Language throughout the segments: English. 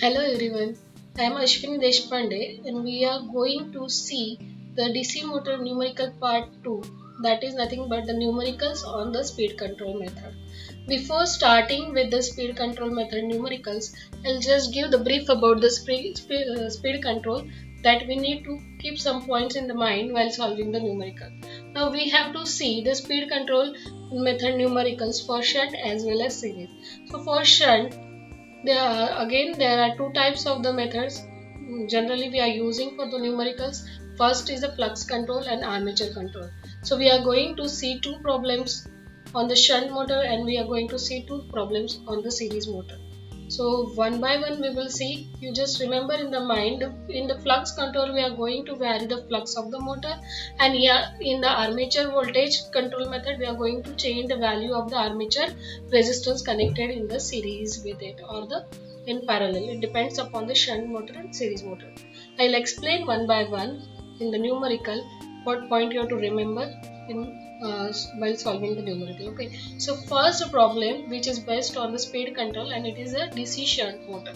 Hello everyone, I am Ashwini Deshpande and we are going to see the DC motor numerical part 2, that is nothing but the numericals on the speed control method. Before starting with the speed control method numericals, I'll just give the brief about the speed control that we need to keep some points in the mind while solving the numerical. Now we have to see the speed control method numericals for shunt as well as series. So for shunt, there are two types of the methods generally we are using for the numericals. First is the flux control and armature control. So we are going to see two problems on the shunt motor and we are going to see two problems on the series motor. So one by one we will see. You just remember in the mind, in the flux control we are going to vary the flux of the motor, and here in the armature voltage control method we are going to change the value of the armature resistance connected in the series with it or the in parallel. It depends upon the shunt motor and series motor. I'll explain one by one in the numerical what point you have to remember in while solving the numerical. Okay, so first problem which is based on the speed control and it is a DC shunt motor.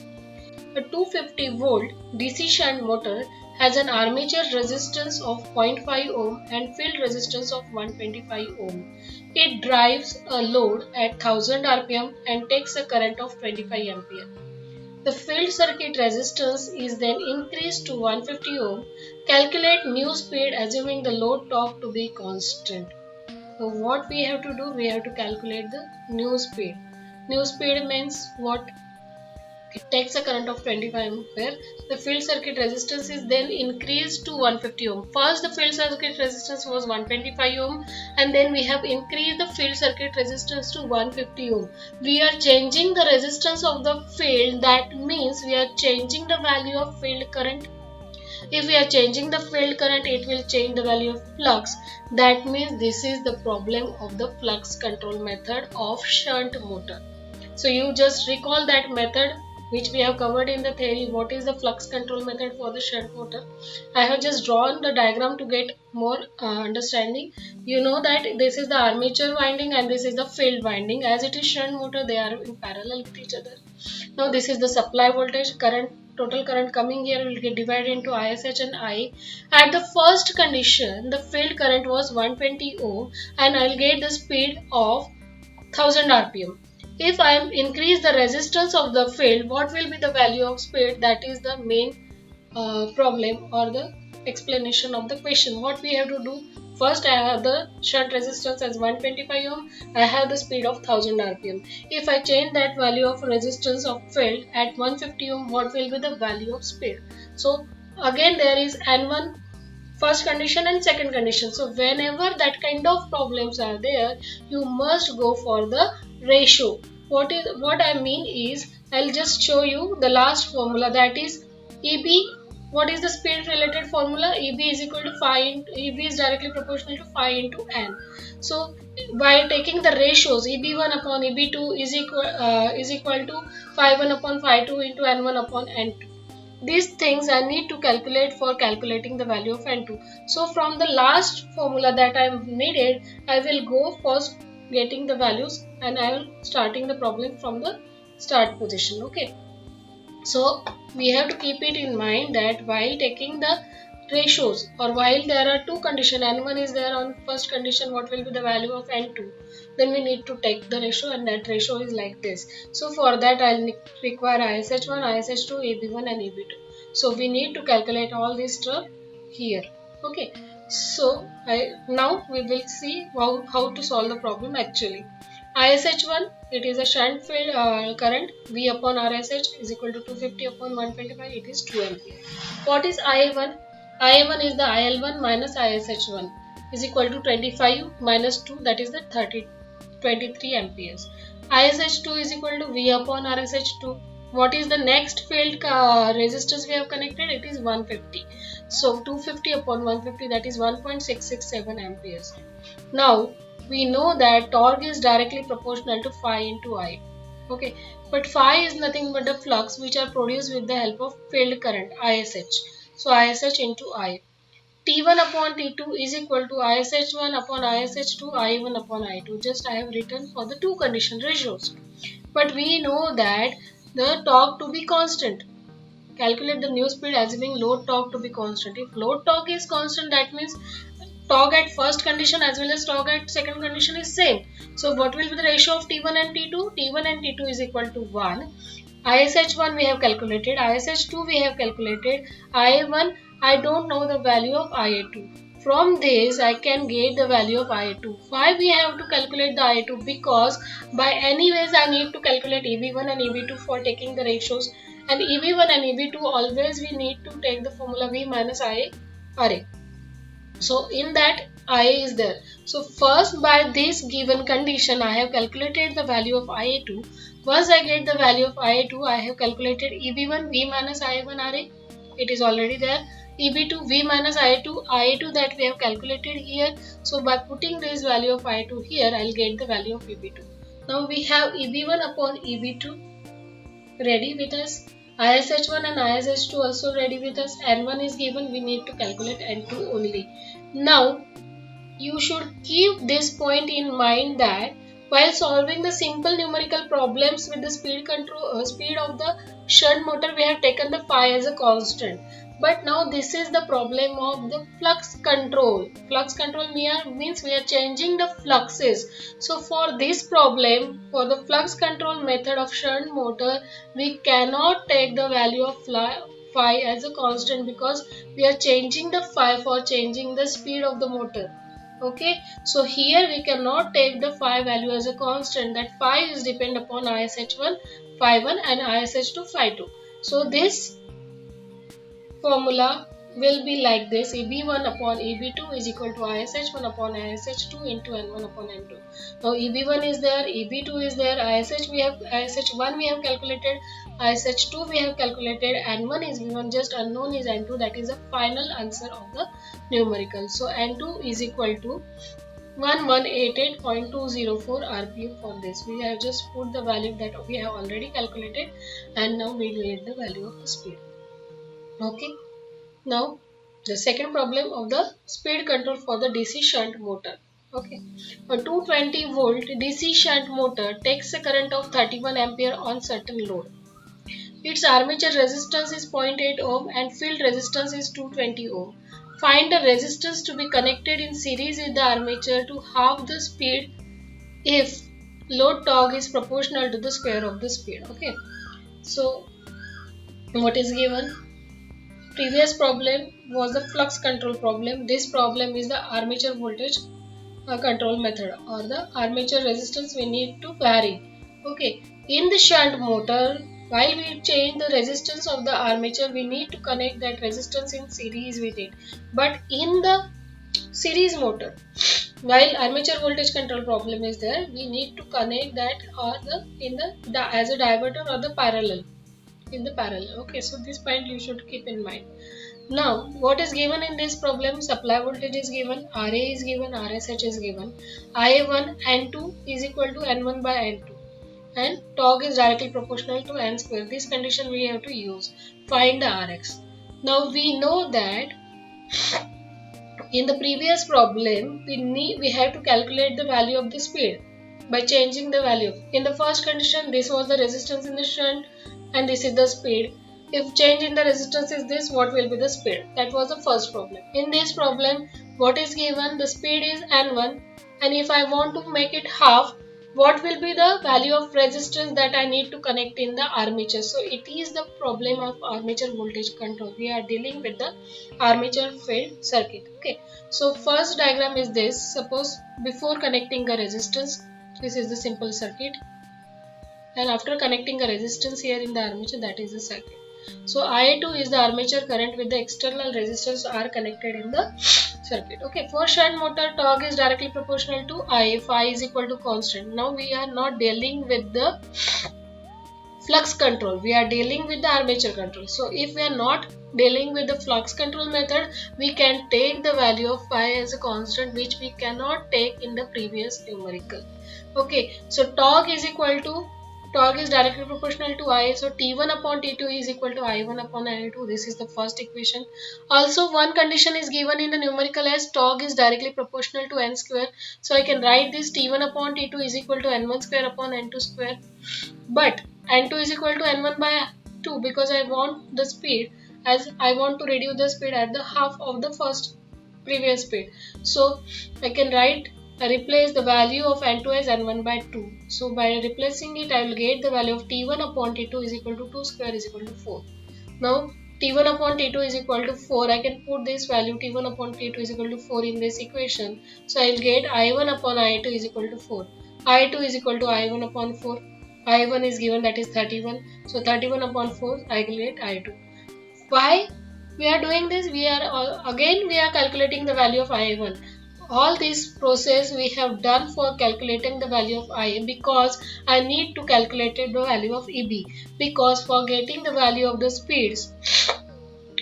A 250 volt DC shunt motor has an armature resistance of 0.5 ohm and field resistance of 125 ohm. It drives a load at 1000 rpm and takes a current of 25 ampere. The field circuit resistance is then increased to 150 ohm. Calculate new speed assuming the load torque to be constant. So what we have to do, we have to calculate the new speed. New speed means what? It takes a current of 25 ampere. The field circuit resistance is then increased to 150 ohm. First the field circuit resistance was 125 ohm and then we have increased the field circuit resistance to 150 ohm. We are changing the resistance of the field, that means we are changing the value of field current. If we are changing the field current, it will change the value of flux. That means this is the problem of the flux control method of shunt motor. So you just recall that method which we have covered in the theory. What is the flux control method for the shunt motor? I have just drawn the diagram to get more understanding. You know that this is the armature winding and this is the field winding. As it is shunt motor, they are in parallel with each other. Now this is the supply voltage current. Total current coming here will get divided into ISH and I. At the first condition, the field current was 120 ohm and I'll get the speed of 1000 rpm. If I increase the resistance of the field, what will be the value of speed? That is the main problem or the explanation of the question. What we have to do? First, I have the shunt resistance as 125 ohm. I have the speed of 1000 rpm. If I change that value of resistance of field at 150 ohm, what will be the value of speed? So again there is N1 first condition and second condition. So whenever that kind of problems are there, you must go for the ratio. What I mean is, I'll just show you the last formula, that is EB. What is the speed related formula? EB is equal to 5 into, EB is directly proportional to 5 into N. So by taking the ratios, EB1 upon EB2 is equal to 5(1) upon 5(2) into N1 upon N2. These things I need to calculate for calculating the value of N2. So from the last formula that I needed, I will go first getting the values and I will starting the problem from the start position. Okay. So we have to keep it in mind that while taking the ratios or while there are two conditions, N1 is there on first condition, what will be the value of N2? Then we need to take the ratio and that ratio is like this. So for that I'll require ISH1, ISH2, AB1 and AB2. So we need to calculate all this stuff here. Okay. So now we will see how to solve the problem actually. ISH1, it is a shunt field current. V upon RSH is equal to 250 upon 125. It is 2 ampere. What is IA1? IA1 is the IL1 minus ISH1 is equal to 25 minus 2, that is the 23 amperes. ISH2 is equal to V upon RSH2. What is the next field resistance we have connected? It is 150. So 250 upon 150, that is 1.667 amperes. Now we know that torque is directly proportional to phi into I. Okay, but phi is nothing but the flux which are produced with the help of field current ISH. So ISH into I. T1 upon T2 is equal to ISH1 upon ISH2, I1 upon I2. Just I have written for the two condition ratios. But we know that the torque to be constant. calculate the new speed assuming load torque to be constant. If load torque is constant, that means torque at first condition as well as torque at second condition is same. So what will be the ratio of T1 and T2? T1 and T2 is equal to 1. ISH1 we have calculated, ISH2 we have calculated, IA1 I don't know the value of IA2. From this I can get the value of IA2. Why we have to calculate the IA2? Because by anyways I need to calculate EB1 and EB2 for taking the ratios, and EB1 and EB2 always we need to take the formula V minus IA RA. So in that IA is there. So first by this given condition I have calculated the value of IA2. Once I get the value of IA2, I have calculated EB1 V minus IA1 RA. It is already there. EB2 V minus IA2 that we have calculated here. So by putting this value of IA2 here, I will get the value of EB2. Now we have EB1 upon EB2 ready with us. ISH1 and ISH2 also ready with us. N1 is given, we need to calculate N2 only. Now you should keep this point in mind that while solving the simple numerical problems with the speed of the shunt motor, we have taken the phi as a constant. But now this is the problem of the flux control. Flux control means we are changing the fluxes. So for this problem, for the flux control method of shunt motor, we cannot take the value of phi as a constant because we are changing the phi for changing the speed of the motor. Okay, so here we cannot take the phi value as a constant. That phi is depend upon ISH1 phi 1 and ISH2 phi 2. So this formula will be like this: EB1 upon EB2 is equal to ISH1 upon ISH2 into N1 upon N2. Now EB1 is there, EB2 is there, ISH1 we have calculated, ISH2 we have calculated, N1 is given, just unknown is N2, that is the final answer of the numerical. So N2 is equal to 1188.204 RPM for this. We have just put the value that we have already calculated, and now we will get the value of the speed. Okay. Now the second problem of the speed control for the DC shunt motor. Okay, a 220 volt DC shunt motor takes a current of 31 ampere on certain load. Its armature resistance is 0.8 ohm and field resistance is 220 ohm. Find the resistance to be connected in series with the armature to halve the speed if load torque is proportional to the square of the speed. Okay, so what is given? Previous problem was the flux control problem. This problem is the armature voltage control method, or the armature resistance we need to vary. Okay, in the shunt motor, while we change the resistance of the armature, we need to connect that resistance in series with it. But in the series motor, while armature voltage control problem is there, we need to connect that or as a diverter or the parallel. In the parallel. Okay, so this point you should keep in mind. Now what is given in this problem? Supply voltage is given, RA is given, RSH is given, IA1 N2 is equal to N1 by N2, and torque is directly proportional to N square. This condition we have to use. Find the Rx. Now we know that in the previous problem we have to calculate the value of the speed by changing the value. In the first condition, this was the resistance in the shunt and this is the speed. If change in the resistance is this, what will be the speed? That was the first problem. In this problem, what is given? The speed is N1, and if I want to make it half, what will be the value of resistance that I need to connect in the armature? So it is the problem of armature voltage control. We are dealing with the armature field circuit. Okay, so first diagram is this. Suppose before connecting a resistance, this is the simple circuit, and after connecting a resistance here in the armature, that is the circuit. So IA2 is the armature current with the external resistors are connected in the circuit. Okay, for shunt motor, torque is directly proportional to I. Phi is equal to constant. Now we are not dealing with the flux control, we are dealing with the armature control. So if we are not dealing with the flux control method, we can take the value of phi as a constant, which we cannot take in the previous numerical. Okay, so torque is directly proportional to I. So T1 upon T2 is equal to I1 upon I2. This is the first equation. Also one condition is given in the numerical as torque is directly proportional to N square. So I can write this T1 upon T2 is equal to N1 square upon N2 square. But N2 is equal to N1 by 2 2 because I want the speed, as I want to reduce the speed at the half of the first previous speed. So I can replace the value of n2 as n1 by 2. So by replacing it, I will get the value of t1 upon t2 is equal to 2 square is equal to 4. Now t1 upon t2 is equal to 4. I can put this value t1 upon t2 is equal to 4 in this equation. So I will get I1 upon I2 is equal to 4. I2 is equal to I1 upon 4. I1 is given, that is 31. So 31 upon 4, I will get I2. Why we are doing this? We are calculating the value of I1. All this process we have done for calculating the value of I because I need to calculate the value of EB, because for getting the value of the speeds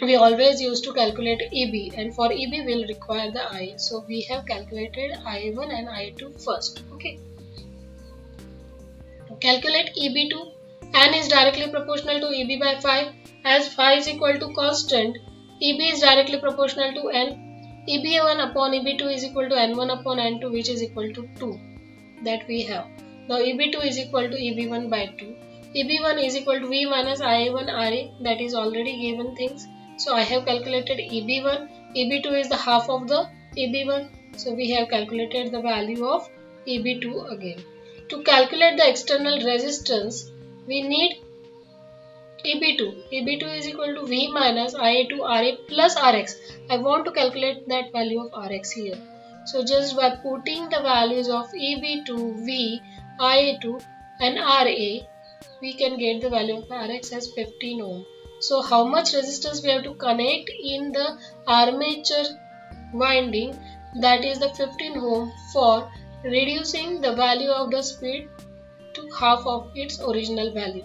we always used to calculate EB, and for EB we will require the I. So we have calculated I1 and I2 first. Okay. To calculate EB2, n is directly proportional to EB by 5. As phi is equal to constant, EB is directly proportional to n. EB1 upon EB2 is equal to n1 upon n2, which is equal to 2, that we have. Now EB2 is equal to EB1 by 2. EB1 is equal to V minus I1 RA, that is already given things. So I have calculated EB1. EB2 is the half of the EB1. So we have calculated the value of EB2 again. To calculate the external resistance, we need EB2. EB2 is equal to V minus IA2 RA plus RX. I want to calculate that value of RX here. So just by putting the values of EB2, V, IA2 and RA, we can get the value of RX as 15 ohm. So how much resistance we have to connect in the armature winding, that is the 15 ohm, for reducing the value of the speed to half of its original value.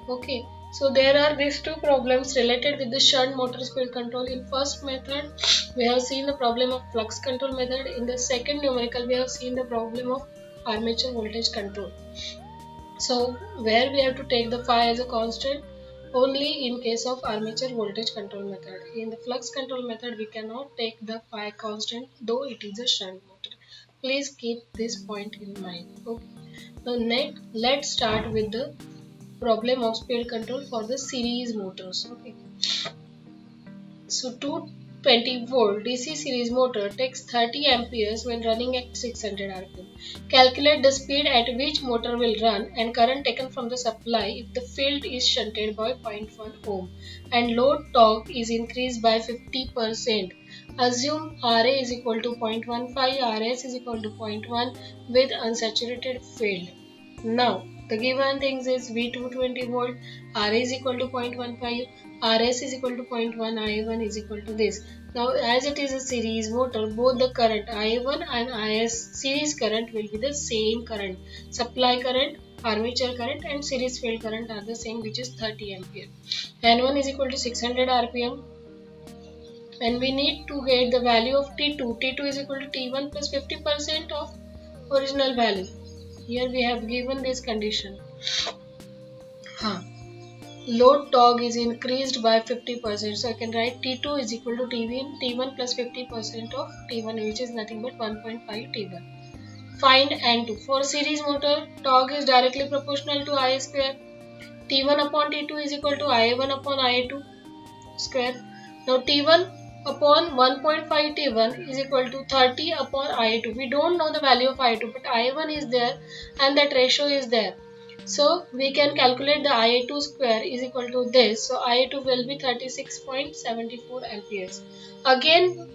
Okay, so there are these two problems related with the shunt motor speed control. In first method we have seen the problem of flux control method. In the second numerical we have seen the problem of armature voltage control. So where we have to take the phi as a constant only in case of armature voltage control method. In the flux control method we cannot take the phi constant, though it is a shunt motor. Please keep this point in mind. Okay. Now next, let's start with the problem of speed control for the series motors. Okay. So 220 volt DC series motor takes 30 amperes when running at 600 rpm. Calculate the speed at which motor will run and current taken from the supply if the field is shunted by 0.1 ohm and load torque is increased by 50%. Assume RA is equal to 0.15, RS is equal to 0.1 with unsaturated field. Now the given things is V220 volt, RA is equal to 0.15, RS is equal to 0.1, I1 is equal to this. Now as it is a series motor, both the current I1 and IS series current will be the same current. Supply current, armature current and series field current are the same, which is 30 ampere. N1 is equal to 600 rpm. And we need to get the value of T2. T2 is equal to T1 plus 50% of original value. Here we have given this condition. Load torque is increased by 50%. So I can write T2 is equal to T1 plus 50% of T1, which is nothing but 1.5 T1. Find N2. For series motor, torque is directly proportional to I square. T1 upon T2 is equal to I1 upon I2 square. Now T1 upon 1.5 T1 is equal to 30 upon I2. We don't know the value of I2, but I1 is there and that ratio is there. So we can calculate the I2 square is equal to this. So I2 will be 36.74 amperes. Again,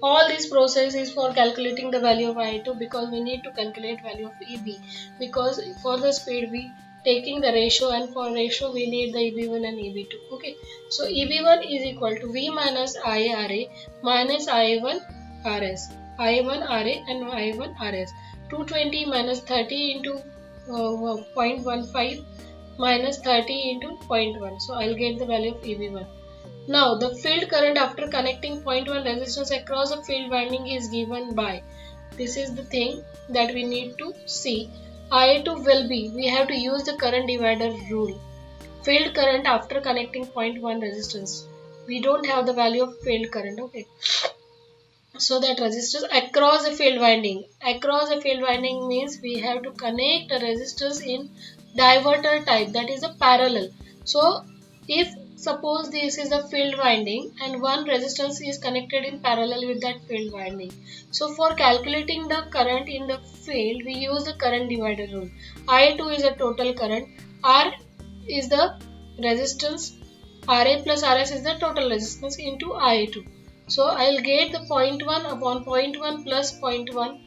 all this process is for calculating the value of I2 because we need to calculate value of EB, because for the speed we taking the ratio, and for ratio we need the EB1 and EB2. Okay, so EB1 is equal to V minus IRA minus I1 RS, I1 RA and I1 RS. 220 minus 30 into 0.15 minus 30 into 0.1. So I'll get the value of EB1. Now the field current after connecting 0.1 resistance across a field winding is given by, this is the thing that we need to see. I2 will be, we have to use the current divider rule. Field current after connecting 0.1 resistance. We don't have the value of field current. Okay. So that resistance across a field winding. Across a field winding means we have to connect a resistance in diverter type, that is a parallel. So If suppose this is a field winding and one resistance is connected in parallel with that field winding. So for calculating the current in the field, we use the current divider rule. I2 is a total current, R is the resistance, Ra plus Rs is the total resistance into I2. So I'll get the 0.1 upon 0.1 plus 0.1,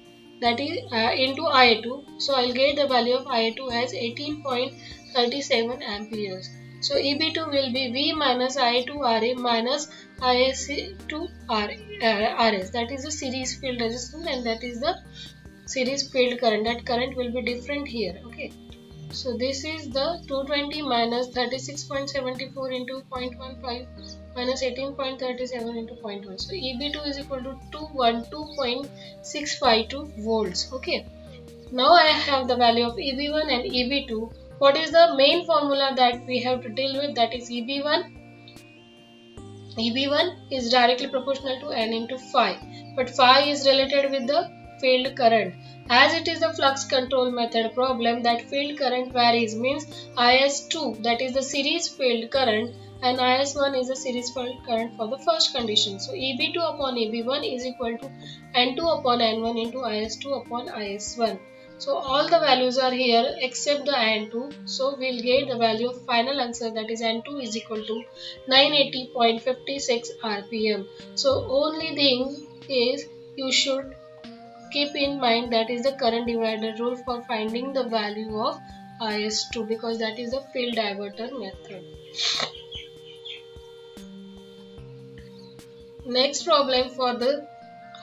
that is into I2. So I'll get the value of I2 as 18.37 amperes. So EB2 will be V minus I2 Ra minus IS2 RS. That is the series field resistance and that is the series field current. That current will be different here. Okay. So this is the 220 minus 36.74 into 0.15 minus 18.37 into 0.1. So EB2 is equal to 212.652 volts. Okay. Now I have the value of EB1 and EB2. What is the main formula that we have to deal with? That is EB1. EB1 is directly proportional to N into phi, but phi is related with the field current. As it is the flux control method problem, that field current varies, means IS2, that is the series field current, and IS1 is the series field current for the first condition. So EB2 upon EB1 is equal to N2 upon N1 into IS2 upon IS1. So all the values are here except the N2. So we'll get the value of final answer, that is N2 is equal to 980.56 rpm. So only thing is you should keep in mind that is the current divider rule for finding the value of IS2, because that is the field diverter method. Next problem for the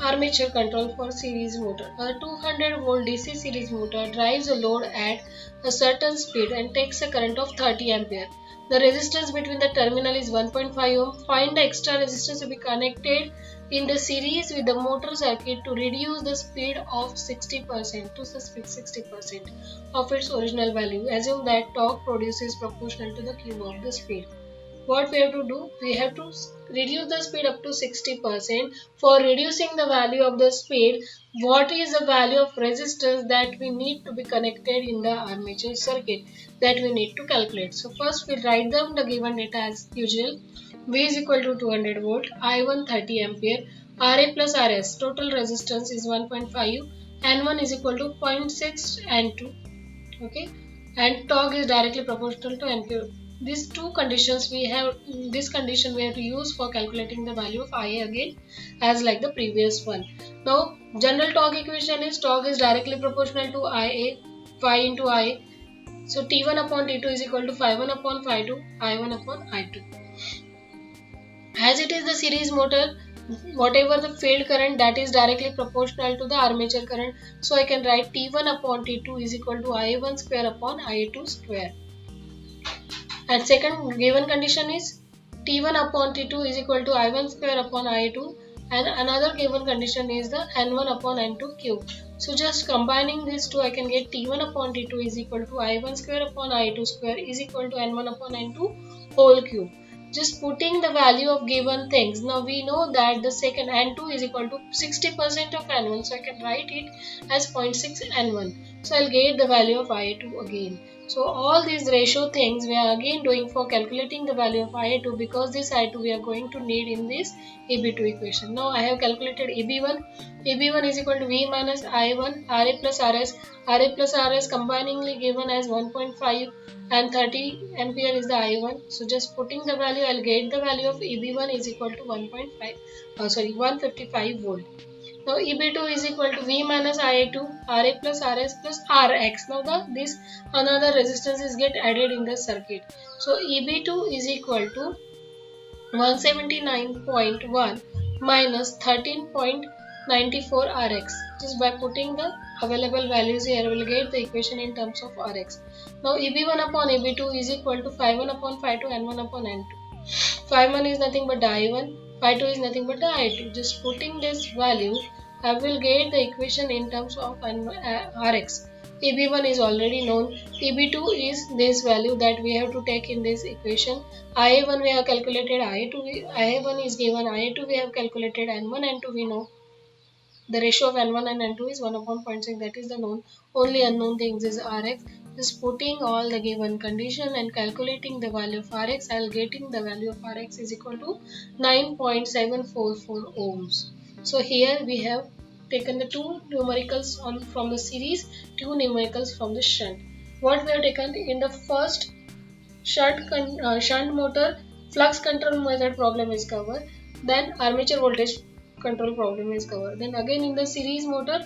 armature control for series motor. A 200 volt DC series motor drives a load at a certain speed and takes a current of 30 ampere. The resistance between the terminal is 1.5 ohm. Find the extra resistance to be connected in the series with the motor circuit to reduce the speed of 60% to 60% of its original value. Assume that torque produced is proportional to the cube of the speed. What we have to do, we have to reduce the speed up to 60%. For reducing the value of the speed, what is the value of resistance that we need to be connected in the armature circuit, that we need to calculate. So first we write down the given data as usual. V is equal to 200 volt, I1 30 ampere, Ra plus Rs, total resistance is 1.5, N1 is equal to 0.6 N2, okay, and torque is directly proportional to NQ. These two conditions we have, this condition we have to use for calculating the value of Ia again, as like the previous one. Now general torque equation is torque is directly proportional to Ia, phi into I. So T1 upon T2 is equal to phi1 upon phi2, I1 upon I2. As it is the series motor, whatever the field current, that is directly proportional to the armature current. So I can write T1 upon T2 is equal to Ia1 square upon Ia2 square. And second given condition is T1 upon T2 is equal to I1 square upon I2, and another given condition is the N1 upon N2 cube. So just combining these two, I can get T1 upon T2 is equal to I1 square upon I2 square is equal to N1 upon N2 whole cube. Just putting the value of given things. Now we know that the second N2 is equal to 60% of N1, so I can write it as 0.6 N1. So I'll get the value of I2 again. So all these ratio things we are again doing for calculating the value of I2, because this I2 we are going to need in this EB2 equation. Now I have calculated EB1. EB1 is equal to V minus I1 Ra plus Rs. Ra plus Rs combiningly given as 1.5 and 30 ampere is the I1. So just putting the value, I'll get the value of EB1 is equal to 155 volt. Now EB2 is equal to V minus Ia2 Ra plus Rs plus Rx. Now this another resistance is get added in the circuit. So EB2 is equal to 179.1 minus 13.94 Rx. Just by putting the available values here, we will get the equation in terms of Rx. Now EB1 upon EB2 is equal to phi1 upon phi2 N1 upon N2. Phi1 is nothing but the I1, phi2 is nothing but the I2. Just putting this value, I will get the equation in terms of Rx. EB1 is already known. EB2 is this value that we have to take in this equation. Ia1 we have calculated, Ia1 is given, Ia2 we have calculated, N1 and N2 we know. The ratio of N1 and N2 is 1 upon 0.6, that is the known. Only unknown things is Rx. is putting all the given condition and calculating the value of Rx. I'll getting the value of Rx is equal to 9.744 ohms. So here we have taken the two numericals from the series, two numericals from the shunt. What we have taken in the first shunt motor, flux control method problem is covered. Then armature voltage control problem is covered. Then again in the series motor,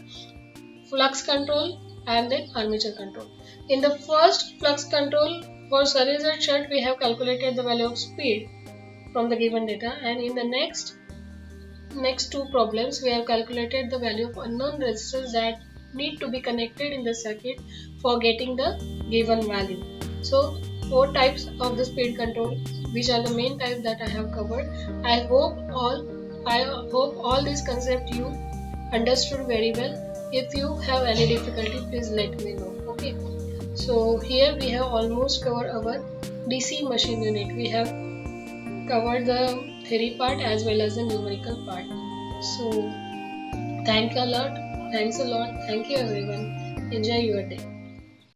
flux control and then armature control. In the first flux control for series and shunt, we have calculated the value of speed from the given data, and in the next two problems we have calculated the value of unknown resistors that need to be connected in the circuit for getting the given value. So four types of the speed control, which are the main types that I have covered. I hope all these concepts you understood very well. If you have any difficulty, please let me know. Okay. So here we have almost covered our DC machine unit. We have covered the theory part as well as the numerical part. So thanks a lot. Thank you everyone. Enjoy your day.